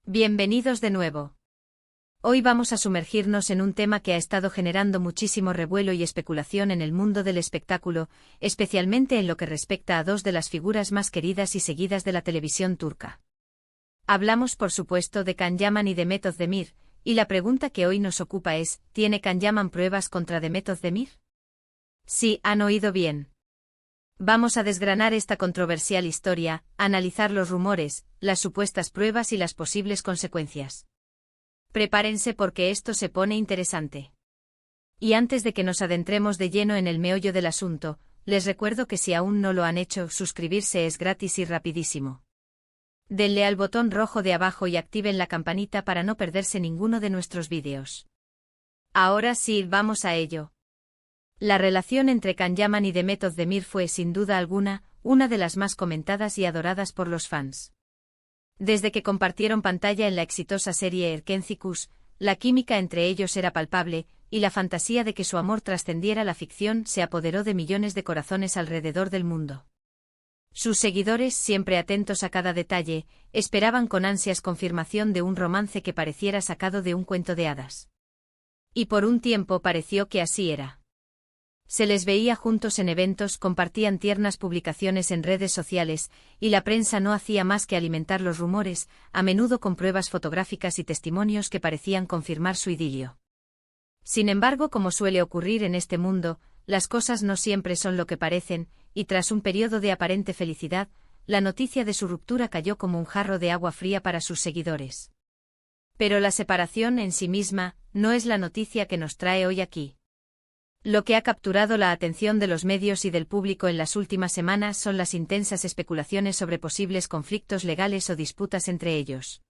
Bienvenidos de nuevo. Hoy vamos a sumergirnos en un tema que ha estado generando muchísimo revuelo y especulación en el mundo del espectáculo, especialmente en lo que respecta a dos de las figuras más queridas y seguidas de la televisión turca. Hablamos por supuesto de Can Yaman y Demet Özdemir, y la pregunta que hoy nos ocupa es, ¿tiene Can Yaman pruebas contra Demet Özdemir? Sí, han oído bien. Vamos a desgranar esta controversial historia, analizar los rumores, las supuestas pruebas y las posibles consecuencias. Prepárense porque esto se pone interesante. Y antes de que nos adentremos de lleno en el meollo del asunto, les recuerdo que si aún no lo han hecho, suscribirse es gratis y rapidísimo. Denle al botón rojo de abajo y activen la campanita para no perderse ninguno de nuestros vídeos. Ahora sí, vamos a ello. La relación entre Can Yaman y Demet Özdemir fue, sin duda alguna, una de las más comentadas y adoradas por los fans. Desde que compartieron pantalla en la exitosa serie Erkenci, la química entre ellos era palpable, y la fantasía de que su amor trascendiera la ficción se apoderó de millones de corazones alrededor del mundo. Sus seguidores, siempre atentos a cada detalle, esperaban con ansias confirmación de un romance que pareciera sacado de un cuento de hadas. Y por un tiempo pareció que así era. Se les veía juntos en eventos, compartían tiernas publicaciones en redes sociales, y la prensa no hacía más que alimentar los rumores, a menudo con pruebas fotográficas y testimonios que parecían confirmar su idilio. Sin embargo, como suele ocurrir en este mundo, las cosas no siempre son lo que parecen, y tras un periodo de aparente felicidad, la noticia de su ruptura cayó como un jarro de agua fría para sus seguidores. Pero la separación en sí misma no es la noticia que nos trae hoy aquí. Lo que ha capturado la atención de los medios y del público en las últimas semanas son las intensas especulaciones sobre posibles conflictos legales o disputas entre ellos.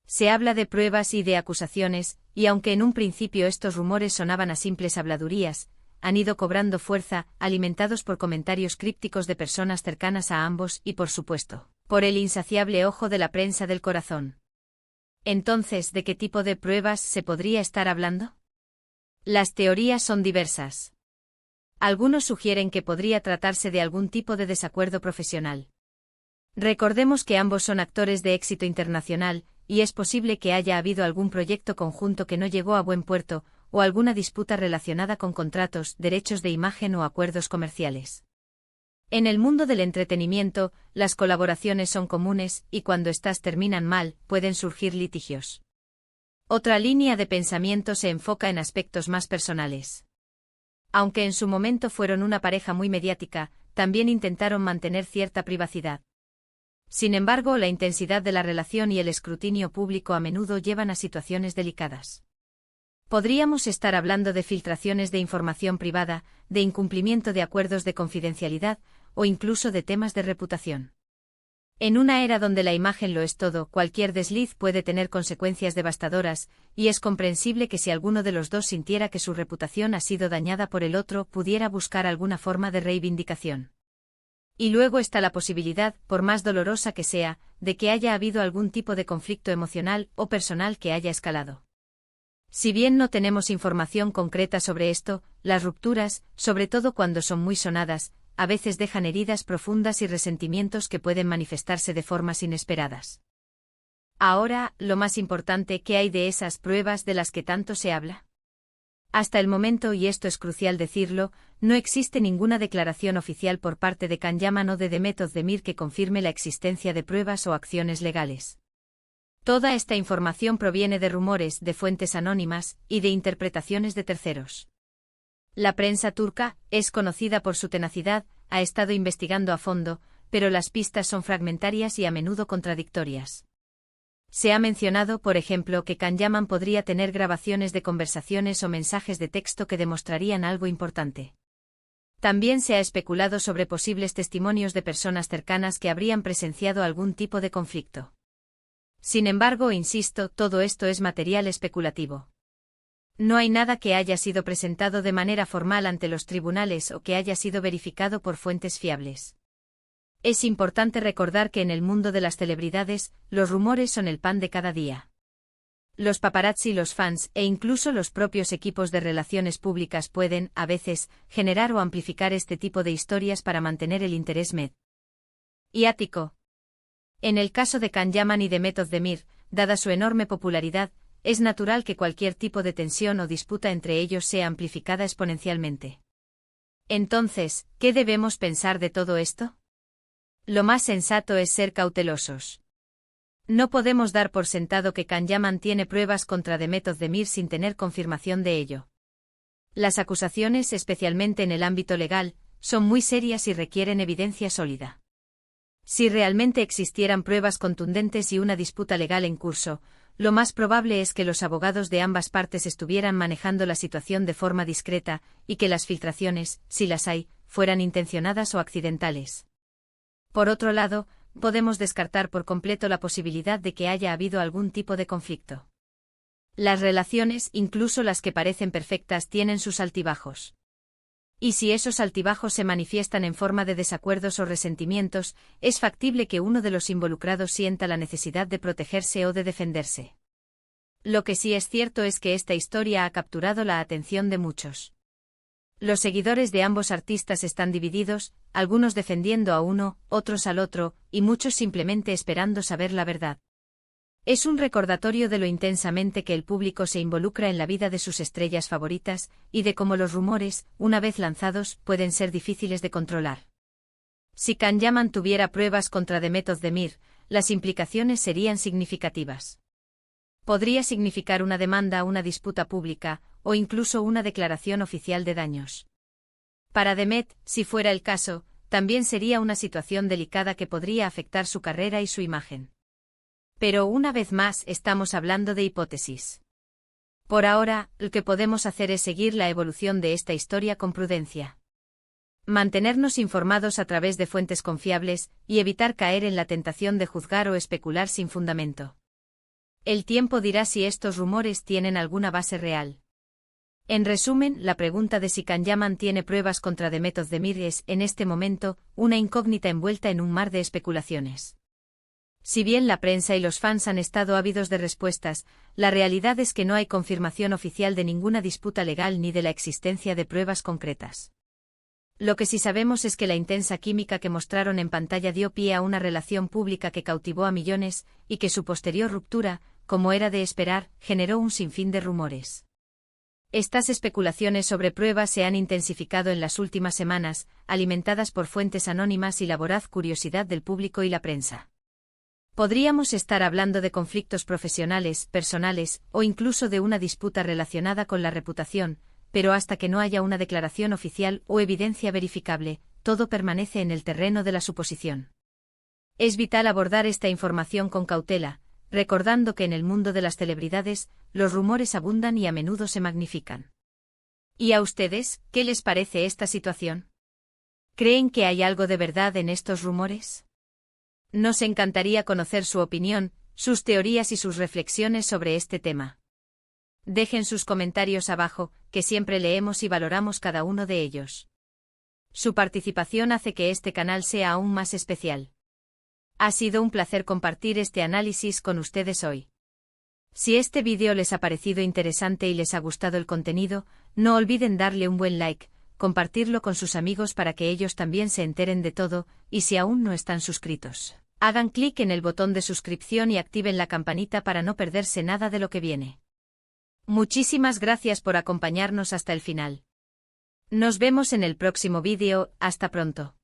Se habla de pruebas y de acusaciones, y aunque en un principio estos rumores sonaban a simples habladurías, han ido cobrando fuerza, alimentados por comentarios crípticos de personas cercanas a ambos y, por supuesto, por el insaciable ojo de la prensa del corazón. Entonces, ¿de qué tipo de pruebas se podría estar hablando? Las teorías son diversas. Algunos sugieren que podría tratarse de algún tipo de desacuerdo profesional. Recordemos que ambos son actores de éxito internacional, y es posible que haya habido algún proyecto conjunto que no llegó a buen puerto, o alguna disputa relacionada con contratos, derechos de imagen o acuerdos comerciales. En el mundo del entretenimiento, las colaboraciones son comunes, y cuando éstas terminan mal, pueden surgir litigios. Otra línea de pensamiento se enfoca en aspectos más personales. Aunque en su momento fueron una pareja muy mediática, también intentaron mantener cierta privacidad. Sin embargo, la intensidad de la relación y el escrutinio público a menudo llevan a situaciones delicadas. Podríamos estar hablando de filtraciones de información privada, de incumplimiento de acuerdos de confidencialidad, o incluso de temas de reputación. En una era donde la imagen lo es todo, cualquier desliz puede tener consecuencias devastadoras, y es comprensible que si alguno de los dos sintiera que su reputación ha sido dañada por el otro, pudiera buscar alguna forma de reivindicación. Y luego está la posibilidad, por más dolorosa que sea, de que haya habido algún tipo de conflicto emocional o personal que haya escalado. Si bien no tenemos información concreta sobre esto, las rupturas, sobre todo cuando son muy sonadas, a veces dejan heridas profundas y resentimientos que pueden manifestarse de formas inesperadas. Ahora, lo más importante, ¿qué hay de esas pruebas de las que tanto se habla? Hasta el momento, y esto es crucial decirlo, no existe ninguna declaración oficial por parte de Can Yaman o de Demet Özdemir que confirme la existencia de pruebas o acciones legales. Toda esta información proviene de rumores, de fuentes anónimas, y de interpretaciones de terceros. La prensa turca, es conocida por su tenacidad, ha estado investigando a fondo, pero las pistas son fragmentarias y a menudo contradictorias. Se ha mencionado, por ejemplo, que Can Yaman podría tener grabaciones de conversaciones o mensajes de texto que demostrarían algo importante. También se ha especulado sobre posibles testimonios de personas cercanas que habrían presenciado algún tipo de conflicto. Sin embargo, insisto, todo esto es material especulativo. No hay nada que haya sido presentado de manera formal ante los tribunales o que haya sido verificado por fuentes fiables. Es importante recordar que en el mundo de las celebridades, los rumores son el pan de cada día. Los paparazzi, los fans e incluso los propios equipos de relaciones públicas pueden, a veces, generar o amplificar este tipo de historias para mantener el interés mediático. En el caso de Can Yaman y Demet Özdemir, dada su enorme popularidad, es natural que cualquier tipo de tensión o disputa entre ellos sea amplificada exponencialmente. Entonces, ¿qué debemos pensar de todo esto? Lo más sensato es ser cautelosos. No podemos dar por sentado que Kanya tiene pruebas contra Demet Özdemir sin tener confirmación de ello. Las acusaciones, especialmente en el ámbito legal, son muy serias y requieren evidencia sólida. Si realmente existieran pruebas contundentes y una disputa legal en curso, lo más probable es que los abogados de ambas partes estuvieran manejando la situación de forma discreta, y que las filtraciones, si las hay, fueran intencionadas o accidentales. Por otro lado, podemos descartar por completo la posibilidad de que haya habido algún tipo de conflicto. Las relaciones, incluso las que parecen perfectas, tienen sus altibajos. Y si esos altibajos se manifiestan en forma de desacuerdos o resentimientos, es factible que uno de los involucrados sienta la necesidad de protegerse o de defenderse. Lo que sí es cierto es que esta historia ha capturado la atención de muchos. Los seguidores de ambos artistas están divididos, algunos defendiendo a uno, otros al otro, y muchos simplemente esperando saber la verdad. Es un recordatorio de lo intensamente que el público se involucra en la vida de sus estrellas favoritas, y de cómo los rumores, una vez lanzados, pueden ser difíciles de controlar. Si Kanya tuviera pruebas contra Demet Özdemir, las implicaciones serían significativas. Podría significar una demanda, una disputa pública, o incluso una declaración oficial de daños. Para Demet, si fuera el caso, también sería una situación delicada que podría afectar su carrera y su imagen. Pero una vez más estamos hablando de hipótesis. Por ahora, lo que podemos hacer es seguir la evolución de esta historia con prudencia. Mantenernos informados a través de fuentes confiables, y evitar caer en la tentación de juzgar o especular sin fundamento. El tiempo dirá si estos rumores tienen alguna base real. En resumen, la pregunta de si Kanya tiene pruebas contra Demet Özdemir es, en este momento, una incógnita envuelta en un mar de especulaciones. Si bien la prensa y los fans han estado ávidos de respuestas, la realidad es que no hay confirmación oficial de ninguna disputa legal ni de la existencia de pruebas concretas. Lo que sí sabemos es que la intensa química que mostraron en pantalla dio pie a una relación pública que cautivó a millones, y que su posterior ruptura, como era de esperar, generó un sinfín de rumores. Estas especulaciones sobre pruebas se han intensificado en las últimas semanas, alimentadas por fuentes anónimas y la voraz curiosidad del público y la prensa. Podríamos estar hablando de conflictos profesionales, personales, o incluso de una disputa relacionada con la reputación, pero hasta que no haya una declaración oficial o evidencia verificable, todo permanece en el terreno de la suposición. Es vital abordar esta información con cautela, recordando que en el mundo de las celebridades, los rumores abundan y a menudo se magnifican. ¿Y a ustedes, qué les parece esta situación? ¿Creen que hay algo de verdad en estos rumores? Nos encantaría conocer su opinión, sus teorías y sus reflexiones sobre este tema. Dejen sus comentarios abajo, que siempre leemos y valoramos cada uno de ellos. Su participación hace que este canal sea aún más especial. Ha sido un placer compartir este análisis con ustedes hoy. Si este vídeo les ha parecido interesante y les ha gustado el contenido, no olviden darle un buen like, compartirlo con sus amigos para que ellos también se enteren de todo, y si aún no están suscritos, hagan clic en el botón de suscripción y activen la campanita para no perderse nada de lo que viene. Muchísimas gracias por acompañarnos hasta el final. Nos vemos en el próximo vídeo, hasta pronto.